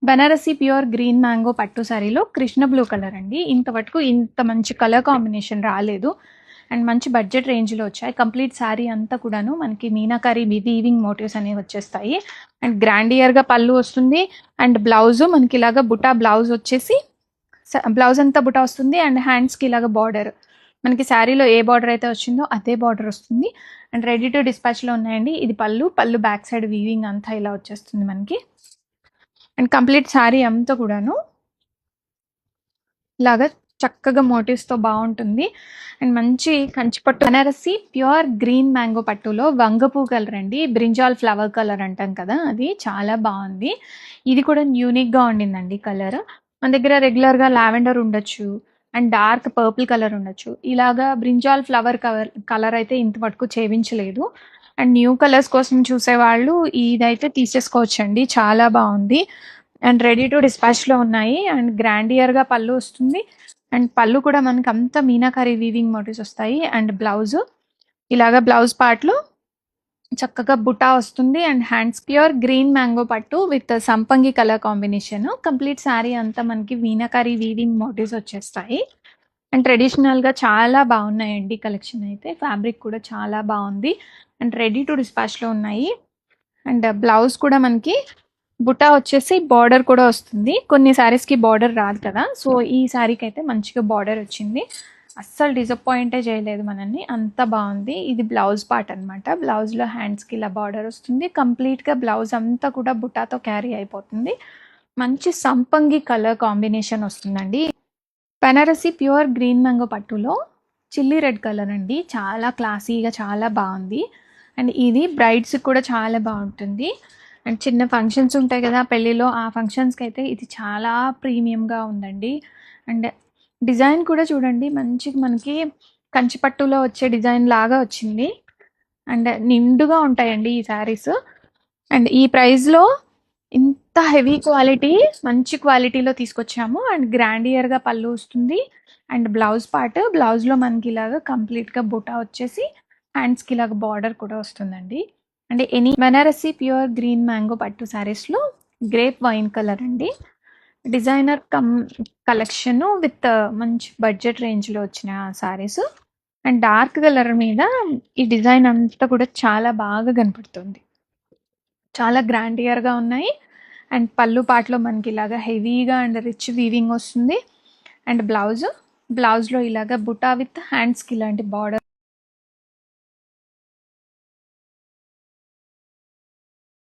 Banarasi pure green mango పట్టు సారీలో Krishna blue colour అండి. ఇంతవరకు ఇంత మంచి కలర్ కాంబినేషన్ రాలేదు అండ్ మంచి బడ్జెట్ రేంజ్లో వచ్చాయి. కంప్లీట్ శారీ అంతా కూడాను మనకి మీనాకారి వీవింగ్ మోటివ్స్ అనేవి వచ్చేస్తాయి అండ్ గ్రాండియర్గా పళ్ళు వస్తుంది అండ్ బ్లౌజ్ మనకి ఇలాగా బుటా బ్లౌజ్ వచ్చేసి బ్లౌజ్ అంతా బుటా వస్తుంది అండ్ హ్యాండ్స్కి ఇలాగ బార్డర్ మనకి శారీలో ఏ బార్డర్ అయితే వచ్చిందో అదే బార్డర్ వస్తుంది అండ్ రెడీ టు డిస్పాచ్లో ఉన్నాయండి. ఇది పళ్ళు బ్యాక్ సైడ్ వీవింగ్ అంతా ఇలా వచ్చేస్తుంది మనకి అండ్ కంప్లీట్ శారీ అంతా కూడాను ఇలాగా చక్కగా మోటివ్స్తో బాగుంటుంది అండ్ మంచి కంచిపట్టు బనారసి ప్యూర్ గ్రీన్ మ్యాంగో పట్టులో వంగపూ కలర్ అండి. బ్రింజాల్ ఫ్లవర్ కలర్ అంటాం కదా, అది చాలా బాగుంది. ఇది కూడా యూనిక్గా ఉండిందండి కలర్. మన దగ్గర రెగ్యులర్గా లావెండర్ ఉండొచ్చు అండ్ డార్క్ పర్పుల్ కలర్ ఉండొచ్చు. ఇలాగా బ్రింజాల్ ఫ్లవర్ కలర్ అయితే ఇంత మటుకు చేయించలేదు అండ్ న్యూ కలర్స్ కోసం చూసేవాళ్ళు ఇదైతే తీసేసుకోవచ్చండి, చాలా బాగుంది అండ్ రెడీ టు డిస్పాచ్లో ఉన్నాయి అండ్ గ్రాండియర్గా పళ్ళు వస్తుంది అండ్ పళ్ళు కూడా మనకి అంతా మీనాకారి వీవింగ్ మోటివ్స్ వస్తాయి అండ్ బ్లౌజ్ ఇలాగా బ్లౌజ్ పార్ట్లో చక్కగా బుటా వస్తుంది and hands pure green mango పట్టు విత్ సంపంగి కలర్ కాంబినేషన్. కంప్లీట్ శారీ అంతా మనకి మీనాకారి వీవింగ్ మోటివ్స్ వచ్చేస్తాయి అండ్ ట్రెడిషనల్గా చాలా బాగున్నాయండి కలెక్షన్ అయితే. ఫ్యాబ్రిక్ కూడా చాలా బాగుంది అండ్ రెడీ టు డిస్పాచ్లో ఉన్నాయి అండ్ బ్లౌజ్ కూడా మనకి బుటా వచ్చేసి బార్డర్ కూడా వస్తుంది. కొన్ని శారీస్కి బార్డర్ రాదు కదా, సో ఈ శారీకి అయితే మంచిగా బార్డర్ వచ్చింది. అస్సలు డిసప్పాయింటే చేయలేదు మనల్ని, అంత బాగుంది. ఇది బ్లౌజ్ పార్ట్ అనమాట. బ్లౌజ్లో హ్యాండ్స్కి ఇలా బార్డర్ వస్తుంది. కంప్లీట్గా బ్లౌజ్ అంతా కూడా బుటాతో క్యారీ అయిపోతుంది. మంచి సంపంగి కలర్ కాంబినేషన్ వస్తుందండి. బనారసి ప్యూర్ గ్రీన్ మ్యాంగో పట్టులో చిల్లీ రెడ్ కలర్ అండి, చాలా క్లాసీగా చాలా బాగుంది అండ్ ఇది బ్రైడ్స్కి కూడా చాలా బాగుంటుంది అండ్ చిన్న ఫంక్షన్స్ ఉంటాయి కదా పెళ్ళిలో, ఆ ఫంక్షన్స్కి అయితే ఇది చాలా ప్రీమియంగా ఉందండి. అండ్ డిజైన్ కూడా చూడండి, మంచి మనకి కంచిపట్టులో వచ్చే డిజైన్ లాగా వచ్చింది అండ్ నిండుగా ఉంటాయండి ఈ శారీస్. అండ్ ఈ ప్రైస్లో ఇంత హెవీ క్వాలిటీ మంచి క్వాలిటీలో తీసుకొచ్చాము అండ్ గ్రాండియర్గా పళ్ళు వస్తుంది అండ్ బ్లౌజ్ పార్ట్, బ్లౌజ్లో మనకి ఇలాగా కంప్లీట్గా బుటా వచ్చేసి హ్యాండ్స్కి ఇలాగ బార్డర్ కూడా వస్తుందండి. అంటే any Banarasi pure green mango పట్టు శారీస్లో గ్రేప్ వైన్ కలర్ అండి. డిజైనర్ కలెక్షన్ విత్ మంచి బడ్జెట్ రేంజ్లో వచ్చిన శారీస్ అండ్ డార్క్ కలర్ మీద ఈ డిజైన్ అంతా కూడా చాలా బాగా కనపడుతుంది. చాలా గ్రాండియర్గా ఉన్నాయి అండ్ పళ్ళు పాటలో మనకి ఇలాగా హెవీగా అండ్ రిచ్ వీవింగ్ వస్తుంది అండ్ బ్లౌజ్లో ఇలాగా బుటా విత్ హ్యాండ్స్కి ఇలాంటి బార్డర్